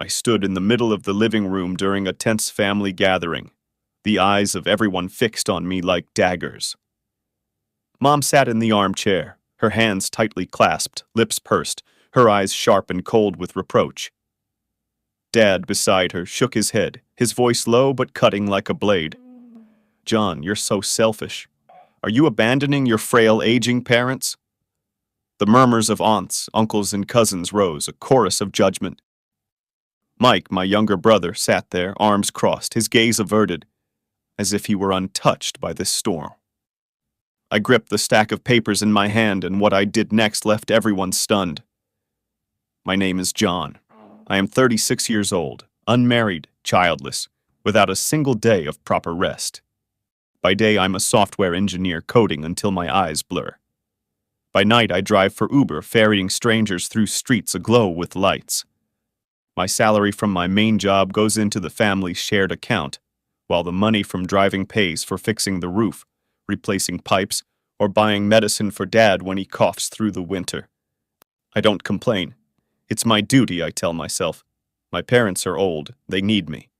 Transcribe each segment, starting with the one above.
I stood in the middle of the living room during a tense family gathering, the eyes of everyone fixed on me like daggers. Mom sat in the armchair, her hands tightly clasped, lips pursed, her eyes sharp and cold with reproach. Dad, beside her, shook his head, his voice low but cutting like a blade. "John, you're so selfish. Are you abandoning your frail, aging parents?" The murmurs of aunts, uncles, and cousins rose, a chorus of judgment. Mike, my younger brother, sat there, arms crossed, his gaze averted, as if he were untouched by this storm. I gripped the stack of papers in my hand, and what I did next left everyone stunned. My name is John. I am 36 years old, unmarried, childless, without a single day of proper rest. By day, I'm a software engineer coding until my eyes blur. By night, I drive for Uber, ferrying strangers through streets aglow with lights. My salary from my main job goes into the family's shared account, while the money from driving pays for fixing the roof, replacing pipes, or buying medicine for Dad when he coughs through the winter. I don't complain. It's my duty, I tell myself. My parents are old. They need me.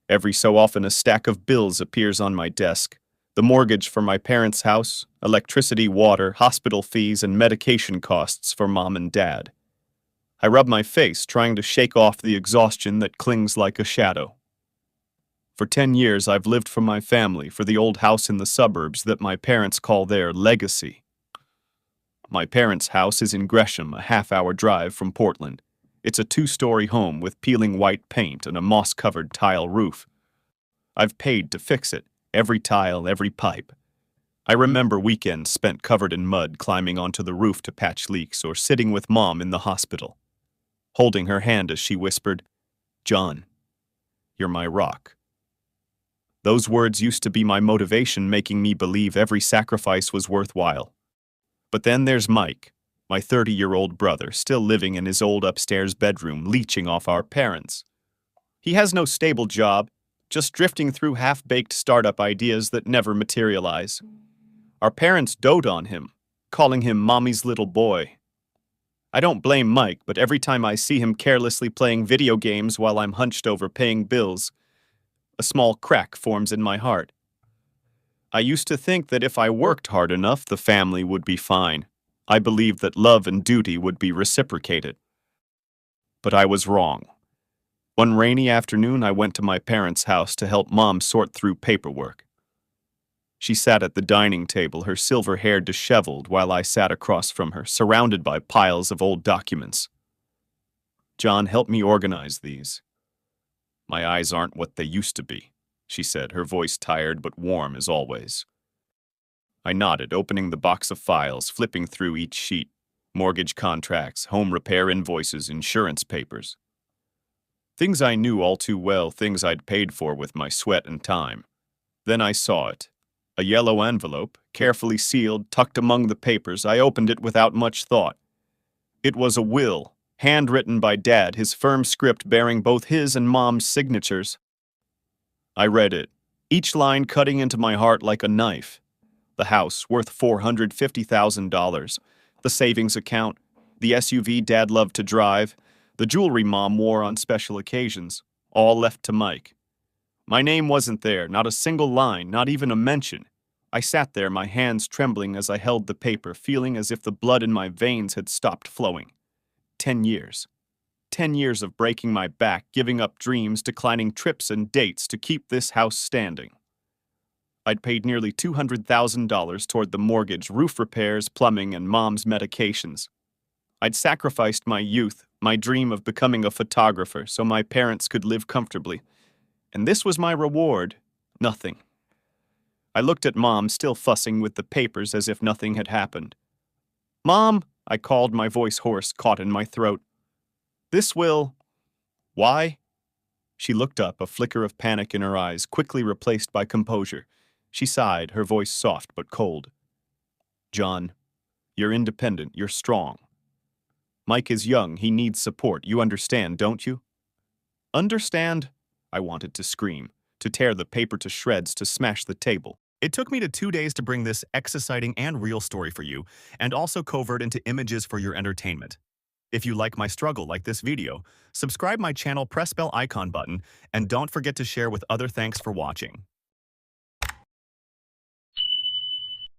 Every so often, a stack of bills appears on my desk. The mortgage for my parents' house, electricity, water, hospital fees, and medication costs for Mom and Dad. I rub my face, trying to shake off the exhaustion that clings like a shadow. For 10 years, I've lived for my family, for the old house in the suburbs that my parents call their legacy. My parents' house is in Gresham, a half-hour drive from Portland. It's a 2-story home with peeling white paint and a moss-covered tile roof. I've paid to fix it, every tile, every pipe. I remember weekends spent covered in mud, climbing onto the roof to patch leaks, or sitting with Mom in the hospital, holding her hand as she whispered, "John, you're my rock." Those words used to be my motivation, making me believe every sacrifice was worthwhile. But then there's Mike, my 30-year-old brother, still living in his old upstairs bedroom, leeching off our parents. He has no stable job, just drifting through half-baked startup ideas that never materialize. Our parents dote on him, calling him Mommy's little boy. I don't blame Mike, but every time I see him carelessly playing video games while I'm hunched over paying bills, a small crack forms in my heart. I used to think that if I worked hard enough, the family would be fine. I believed that love and duty would be reciprocated. But I was wrong. One rainy afternoon, I went to my parents' house to help Mom sort through paperwork. She sat at the dining table, her silver hair disheveled, while I sat across from her, surrounded by piles of old documents. "John, help me organize these." "My eyes aren't what they used to be," she said, her voice tired but warm as always. I nodded, opening the box of files, flipping through each sheet. Mortgage contracts, home repair invoices, insurance papers. Things I knew all too well, things I'd paid for with my sweat and time. Then I saw it. A yellow envelope, carefully sealed, tucked among the papers. I opened it without much thought. It was a will, handwritten by Dad, his firm script bearing both his and Mom's signatures. I read it, each line cutting into my heart like a knife. The house, worth $450,000. The savings account, the SUV Dad loved to drive, the jewelry Mom wore on special occasions, all left to Mike. My name wasn't there, not a single line, not even a mention. I sat there, my hands trembling as I held the paper, feeling as if the blood in my veins had stopped flowing. 10 years. 10 years of breaking my back, giving up dreams, declining trips and dates to keep this house standing. I'd paid nearly $200,000 toward the mortgage, roof repairs, plumbing, and Mom's medications. I'd sacrificed my youth, my dream of becoming a photographer, so my parents could live comfortably. And this was my reward. Nothing. I looked at Mom, still fussing with the papers as if nothing had happened. "Mom," I called, my voice hoarse, caught in my throat. "This will..." "Why?" She looked up, a flicker of panic in her eyes, quickly replaced by composure. She sighed, her voice soft but cold. "John, you're independent, you're strong. Mike is young, he needs support. You understand, don't you?" "Understand?" I wanted to scream, to tear the paper to shreds, to smash the table. It took me 2 days to bring this exciting and real story for you, and also convert into images for your entertainment. If you like my struggle like this video, subscribe my channel, press bell icon button, and don't forget to share with other. Thanks for watching.